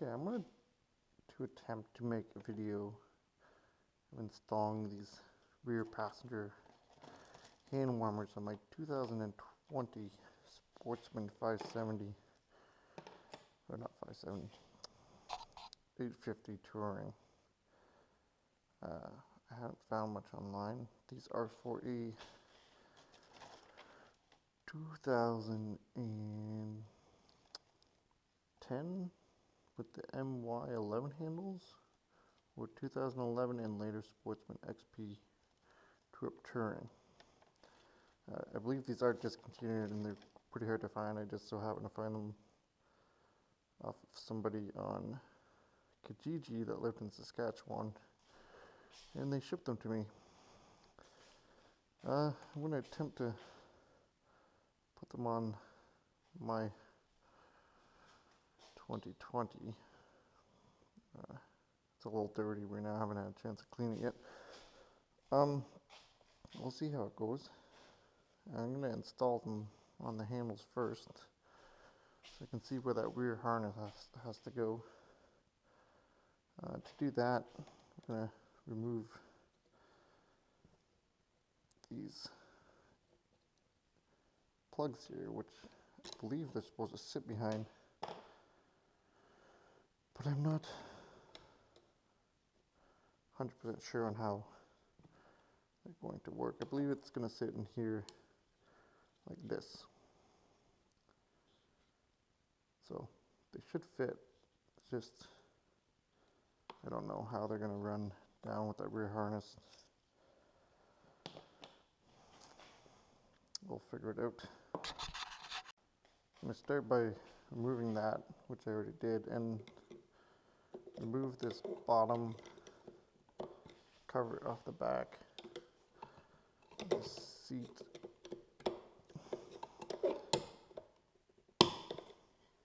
Okay, I'm going to attempt to make a video of installing these rear passenger hand warmers on my 2020 Sportsman 570, or not 570, 850 Touring. I haven't found much online. These are for a 2010 with the MY11 handles, or 2011 and later Sportsman XP Tour Touring. I believe these are discontinued and they're pretty hard to find. I just so happen to find them off of somebody on Kijiji that lived in Saskatchewan, and they shipped them to me. I'm going to attempt to put them on my 2020. It's a little dirty right now. I haven't had a chance to clean it yet. We'll see how it goes. I'm going to install them on the handles first, so I can see where that rear harness has to go. To do that, I'm going to remove these plugs here, which I believe they're supposed to sit behind, but I'm not 100% sure on how they're going to work. I believe it's going to sit in here like this. So they should fit. It's just, I don't know how they're going to run down with that rear harness. We'll figure it out. I'm going to start by removing that, which I already did, and remove this bottom cover off the back of the seat.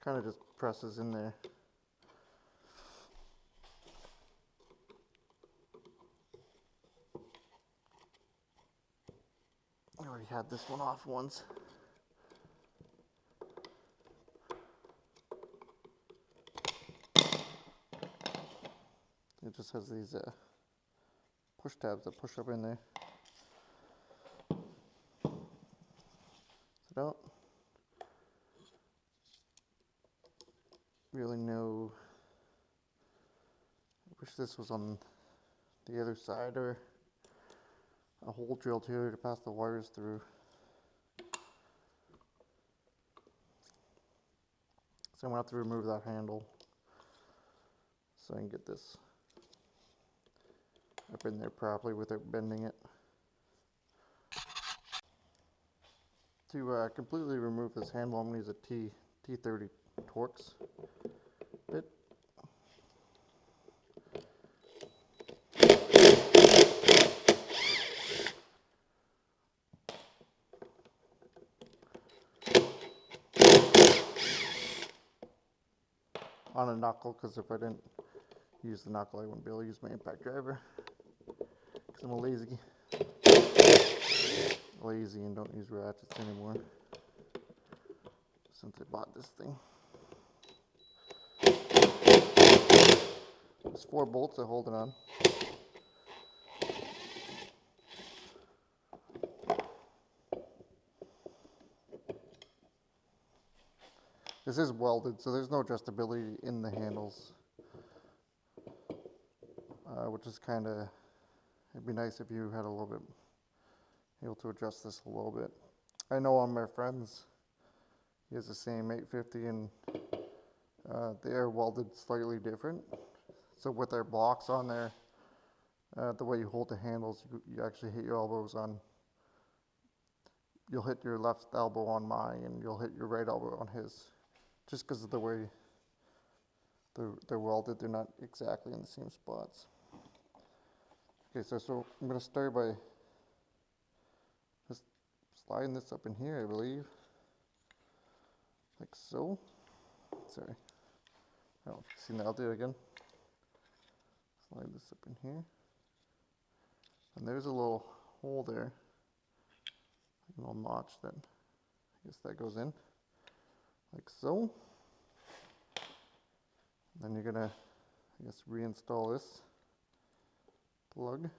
Kind of just presses in there. I already had this one off once. It just has these push tabs that push up in there. So I don't really know. I wish this was on the other side, or a hole drilled here to pass the wires through. So I'm going to have to remove that handle so I can get this up in there properly without bending it. To completely remove this handle, I'm going to use a T30 Torx bit. On a knuckle, because if I didn't use the knuckle, I wouldn't be able to use my impact driver, because I'm lazy and don't use ratchets anymore since I bought this thing. There's 4 bolts that hold it on. This is welded, so there's no adjustability in the handles, which is kind of, it'd be nice if you had a little bit, able to adjust this a little bit. I know on my friends, he has the same 850, and they are welded slightly different. So with their blocks on there, the way you hold the handles, you actually hit your elbows on, you'll hit your left elbow on mine, and you'll hit your right elbow on his. Just because of the way they're welded, they're not exactly in the same spots. Okay, so I'm going to start by just sliding this up in here, I believe. Like so. Sorry. I don't know if you've seen that. I'll do it again. Slide this up in here. And there's a little hole there. A little notch that, I guess that goes in. Like so. Then you're gonna, I guess, reinstall this plug.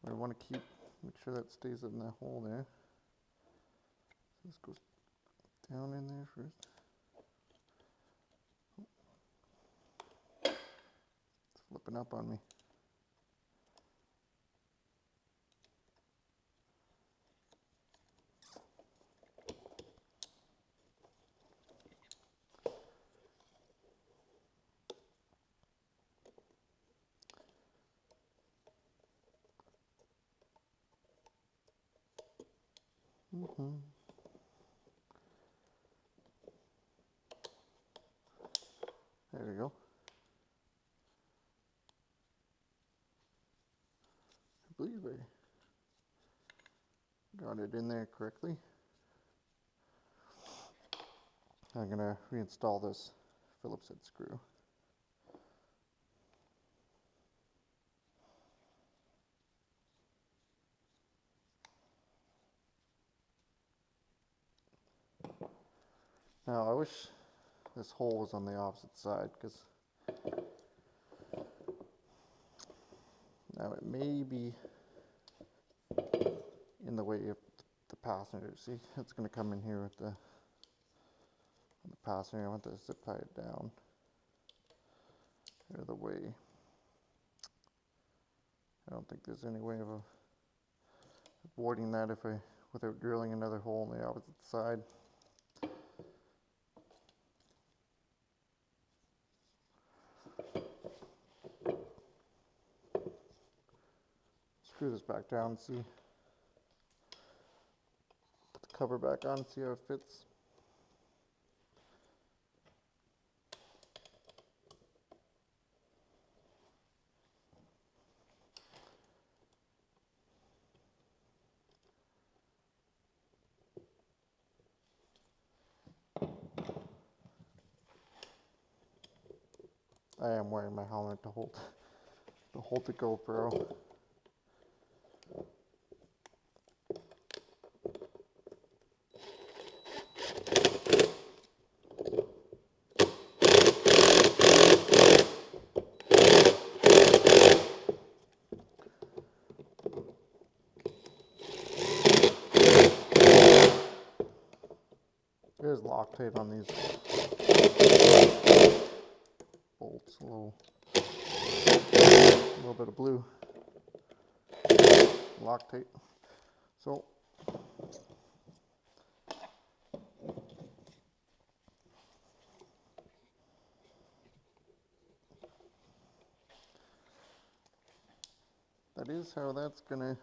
I want to make sure that stays in that hole there. So this goes down in there first. It's flipping up on me. There we go. I believe I got it in there correctly. I'm going to reinstall this Phillips head screw. Now I wish this hole was on the opposite side, because now it may be in the way of the passenger. See, it's going to come in here with the passenger. I want to zip tie it down out of the way. I don't think there's any way of avoiding that without drilling another hole on the opposite side. Screw this back down, see. Put the cover back on, see how it fits. I am wearing my helmet to hold the GoPro. There's Loctite on these bolts, a little bit of blue Loctite. So that is how that's gonna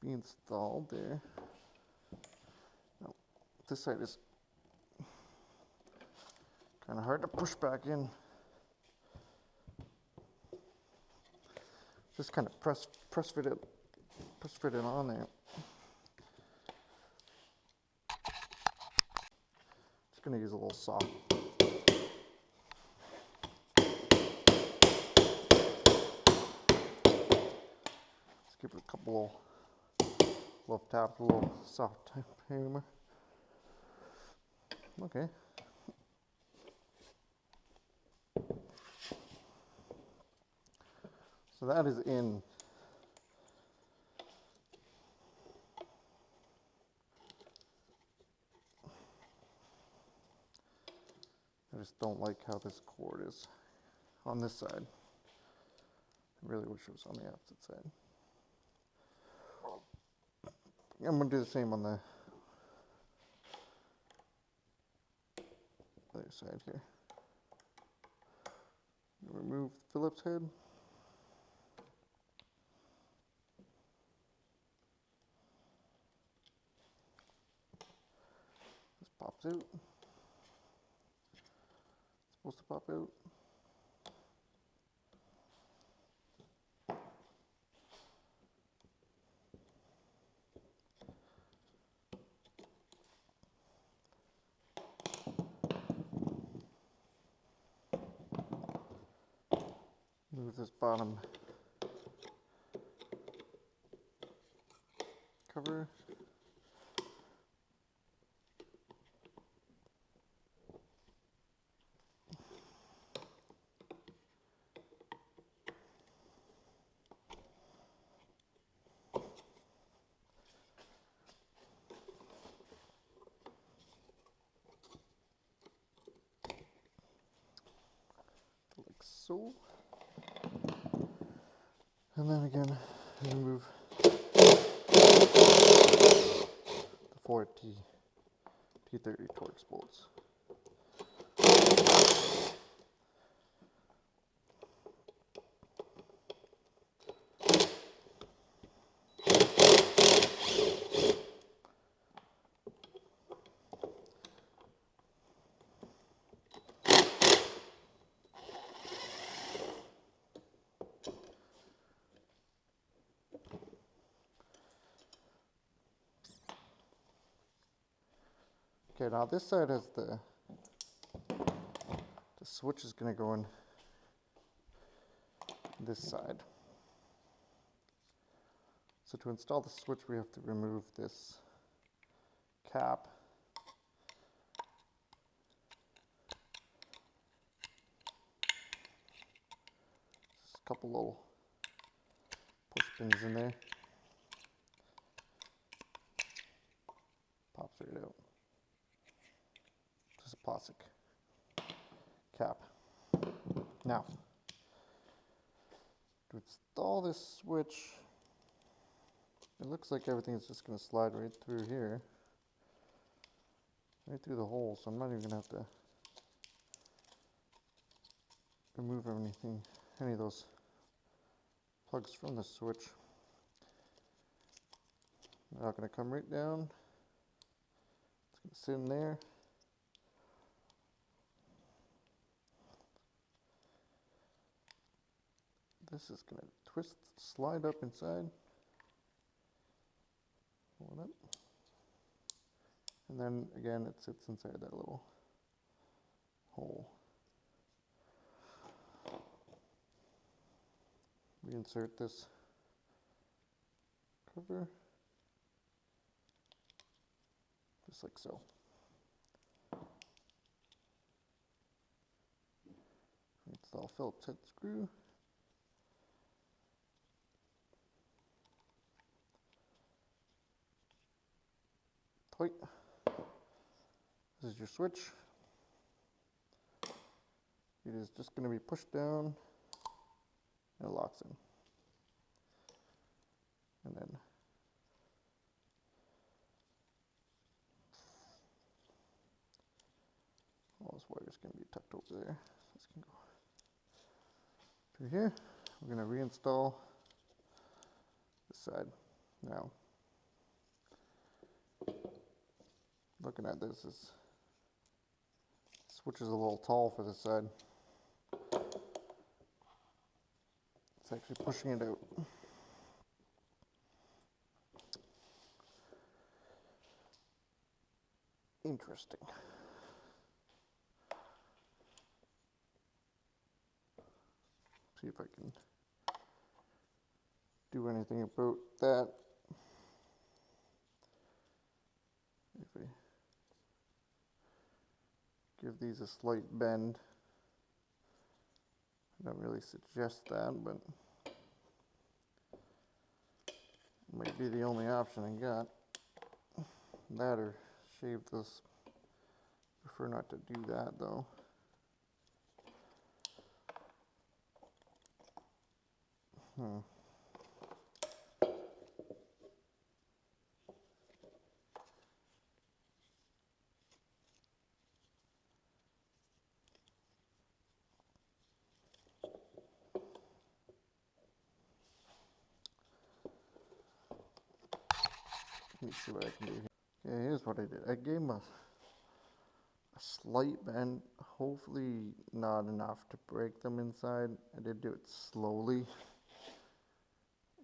be installed there. Now, this side is kind of hard to push back in. Just kind of press fit it on there. Just gonna use a little saw. Just give it a couple little taps, a little soft hammer. Okay. So that is in. I just don't like how this cord is on this side. I really wish it was on the opposite side. I'm going to do the same on the other side here. Remove the Phillips head. This pops out. It's supposed to pop out. Move this bottom cover. so. And then again, remove the 4 T30 Torx bolts. Okay, now this side has the switch is going to go in this side. So to install the switch, we have to remove this cap. Just a couple little push pins in there. Pops right out. Just a plastic cap. Now, to install this switch, it looks like everything's just going to slide right through here, right through the hole, so I'm not even going to have to remove any of those plugs from the switch. They're not going to come right down. It's going to sit in there. This is going to twist, slide up inside. Pull it up. And then again, it sits inside that little hole. Reinsert this cover, just like so. Install Phillips head screw. Tight. This is your switch. It is just going to be pushed down and it locks in. And then all this wire is going to be tucked over there. So this can go through here. We're going to reinstall this side. Now, looking at this, switch is a little tall for this side. It's actually pushing it out. Interesting. See if I can do anything about that. If I give these a slight bend, I don't really suggest that, but it might be the only option I got. That or shave this. Prefer not to do that though. Let me see what I can do here. Okay, here's what I did. I gave him a slight bend, hopefully not enough to break them inside. I did do it slowly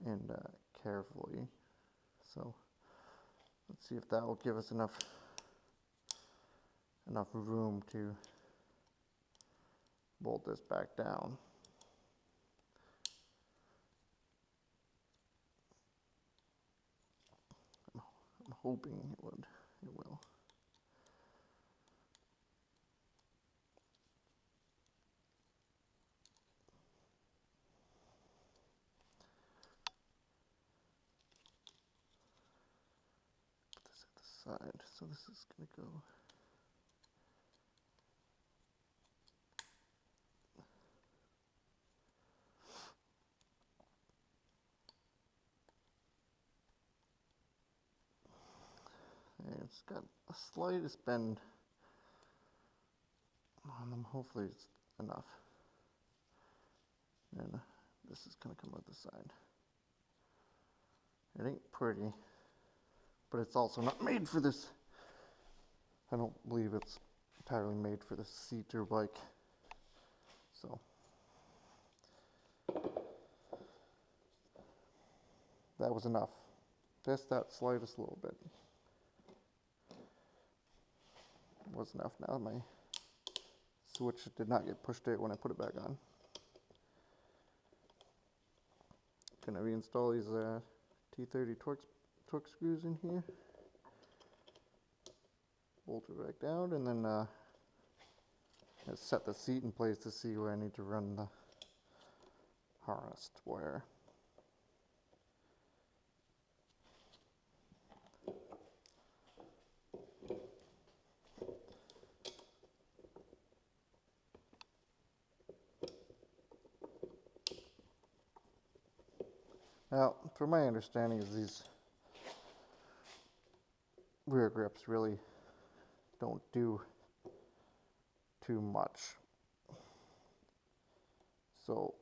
and carefully. So let's see if that will give us enough room to bolt this back down. I'm hoping it will. Put this at the side, so this is going to go. it's got a slightest bend on them. Hopefully it's enough. And this is gonna come out the side. It ain't pretty, but it's also not made for this. I don't believe it's entirely made for the seat or bike. So that was enough. Just that slightest little bit was enough. Now my switch did not get pushed out when I put it back on. Gonna reinstall these T30 torque screws in here. Bolt it back down, and then set the seat in place to see where I need to run the harness wire. Now, from my understanding, is these rear grips really don't do too much. So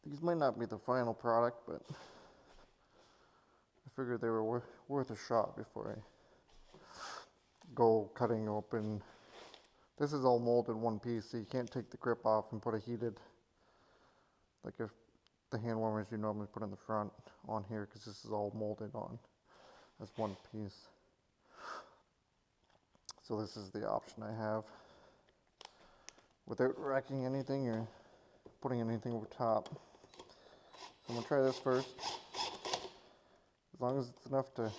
these might not be the final product, but I figured they were worth a shot before I go cutting open. This is all molded one piece, so you can't take the grip off and put a heated, like if the hand warmers you normally put in the front on here, because this is all molded on as one piece. So this is the option I have without racking anything or putting anything over top. So I'm going to try this first. As long as it's enough to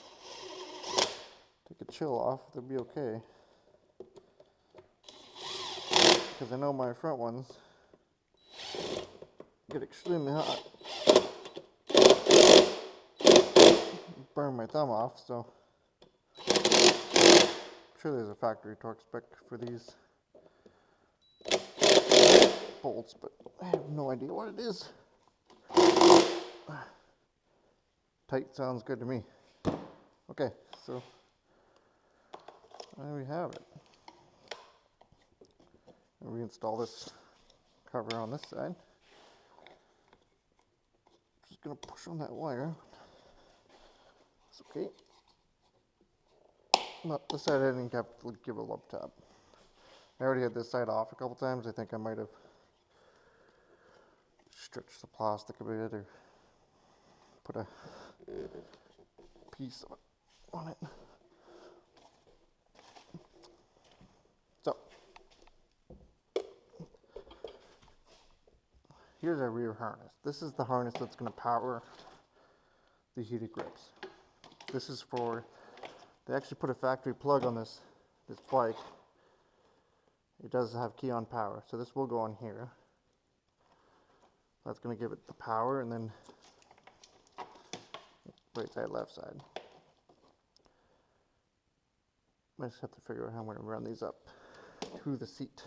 take a chill off, they'll be okay. Because I know my front ones get extremely hot. Burn my thumb off, so I'm sure there's a factory torque spec for these bolts, but I have no idea what it is. Tight sounds good to me. Okay, so there we have it. I'll reinstall this cover on this side. Just gonna push on that wire. It's okay. Not the side I didn't have to give a love tap. I already had this side off a couple times. I think I might have stretched the plastic a bit or put a piece on it. So here's our rear harness. This is the harness that's going to power the heated grips. This is for, they actually put a factory plug on this bike. It does have key on power, so this will go on here. That's going to give it the power, and then right side, left side. I just have to figure out how I'm going to run these up to the seat.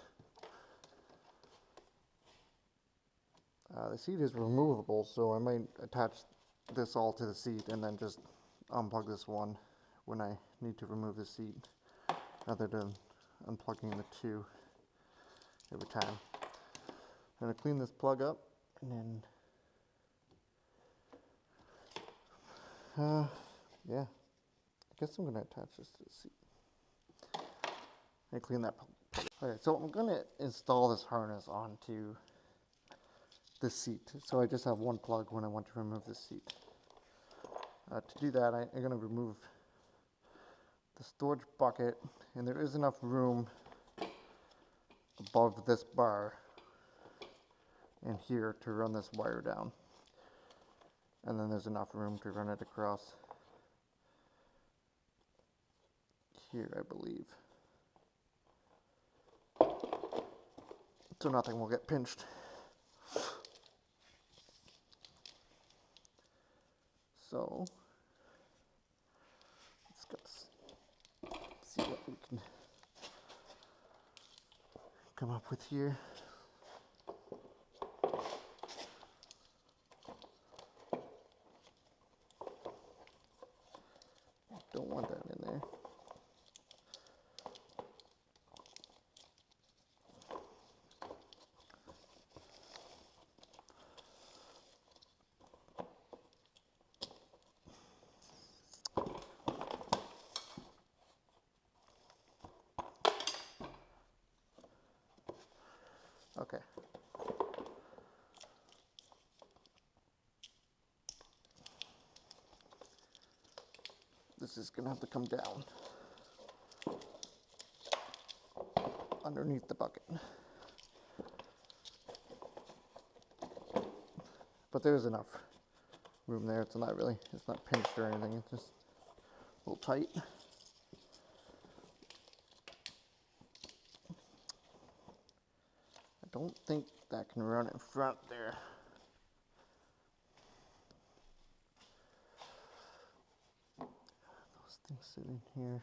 The seat is removable, so I might attach this all to the seat and then just unplug this one when I need to remove the seat, rather than unplugging the two every time. I'm going to clean this plug up, and then yeah, I guess I'm going to attach this to the seat and clean that plug. Alright, so I'm going to install this harness onto the seat. So I just have one plug when I want to remove the seat. To do that, I'm going to remove the storage bucket, and there is enough room above this bar and here to run this wire down. And then there's enough room to run it across here, I believe. So nothing will get pinched. So let's go see what we can come up with here. Okay. This is gonna have to come down underneath the bucket. But there's enough room there. It's not pinched or anything. It's just a little tight. I don't think that can run in front there. Those things sit in here.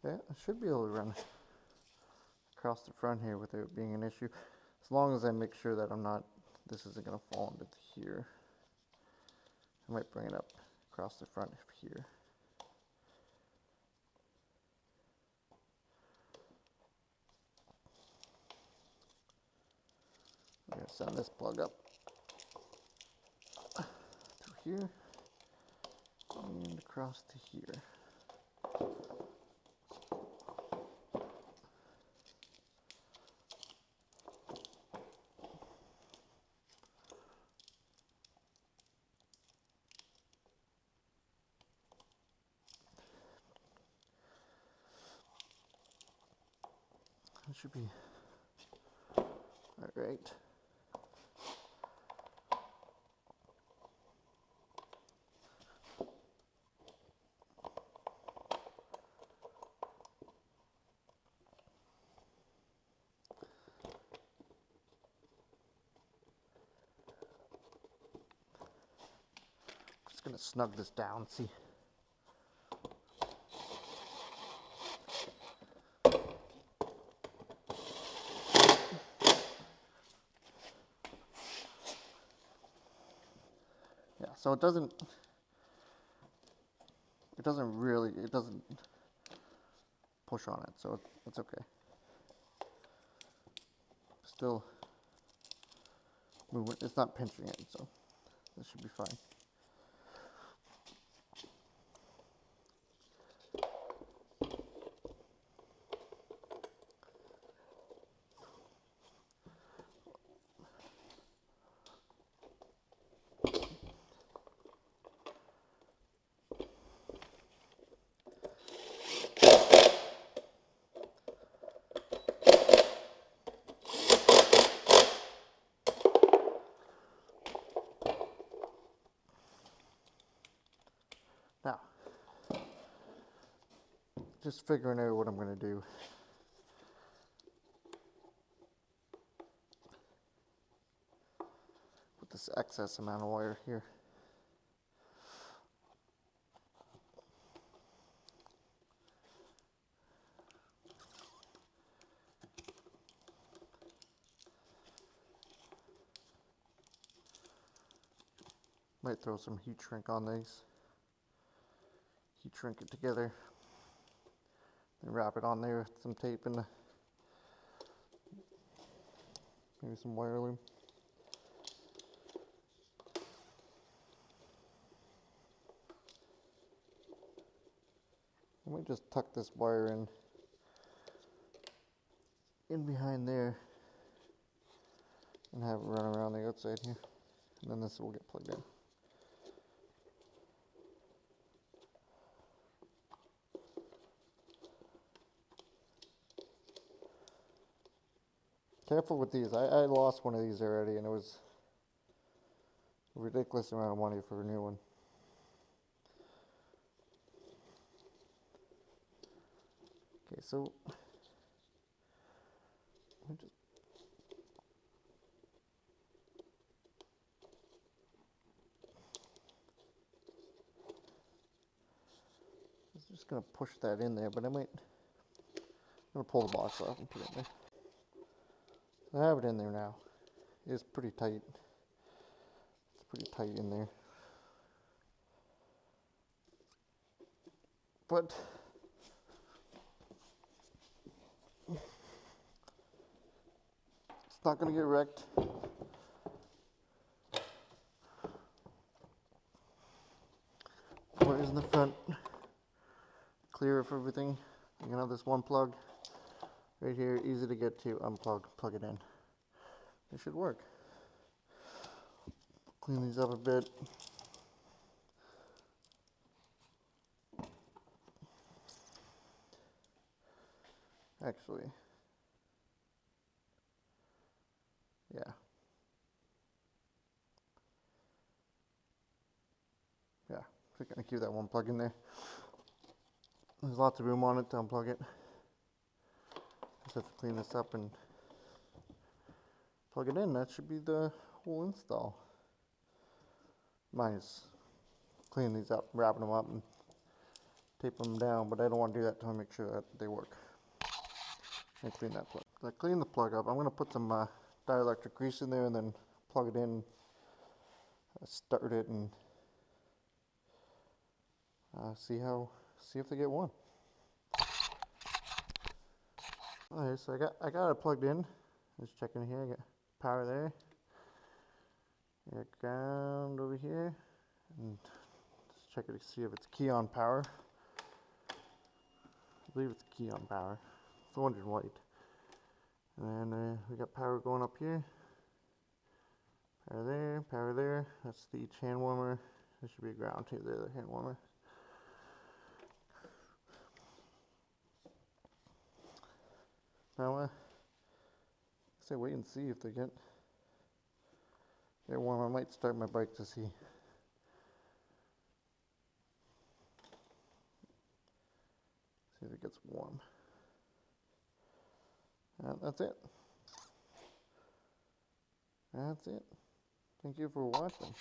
Yeah, I should be able to run across the front here without it being an issue. As long as I make sure that this isn't going to fall into here. I might bring it up across the front here. I'm going to send this plug up to here and across to here. That should be all right. Just gonna snug this down, see. Yeah, so it doesn't push on it, so it's okay. Still moving, it's not pinching it, so this should be fine. Now, just figuring out what I'm going to do. With this excess amount of wire here. Might throw some heat shrink on these. Heat shrink it together. Then wrap it on there with some tape and maybe some wire loom. I might just tuck this wire in behind there and have it run around the outside here. And then this will get plugged in. Careful with these. I lost one of these already, and it was a ridiculous amount of money for a new one. Okay, so I'm just going to push that in there, but I'm going to pull the box off and put it in there. I have it in there now. It's pretty tight. It's pretty tight in there. But it's not going to get wrecked. Wires in the front. Clear of everything. You can have this one plug right here, easy to get to, unplug, plug it in. It should work. Clean these up a bit. Actually, yeah. Yeah, just gonna keep that one plug in there. There's lots of room on it to unplug it. Just have to clean this up and plug it in. That should be the whole install. Minus cleaning these up, wrapping them up, and taping them down, but I don't want to do that until I make sure that they work. And clean that plug. So I clean the plug up. I'm going to put some dielectric grease in there and then plug it in, start it, and see if they get one. Alright, so I got it plugged in. Just checking here. I got power there. I got ground over here, and just check it to see if it's key on power. I believe it's key on power. It's the one in white. And then we got power going up here. Power there, power there. That's the each hand warmer. There should be a ground too, the other hand warmer. Now, I say wait and see if they get warm. I might start my bike to see. See if it gets warm. And that's it. That's it. Thank you for watching.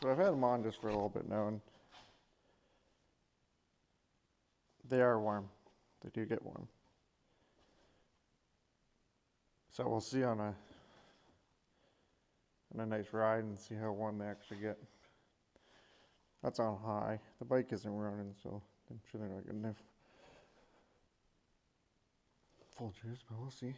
So I've had them on just for a little bit now, and they are warm. They do get warm. So we'll see on a nice ride and see how warm they actually get. That's on high. The bike isn't running, so I'm sure they're not good enough. Full juice, but we'll see.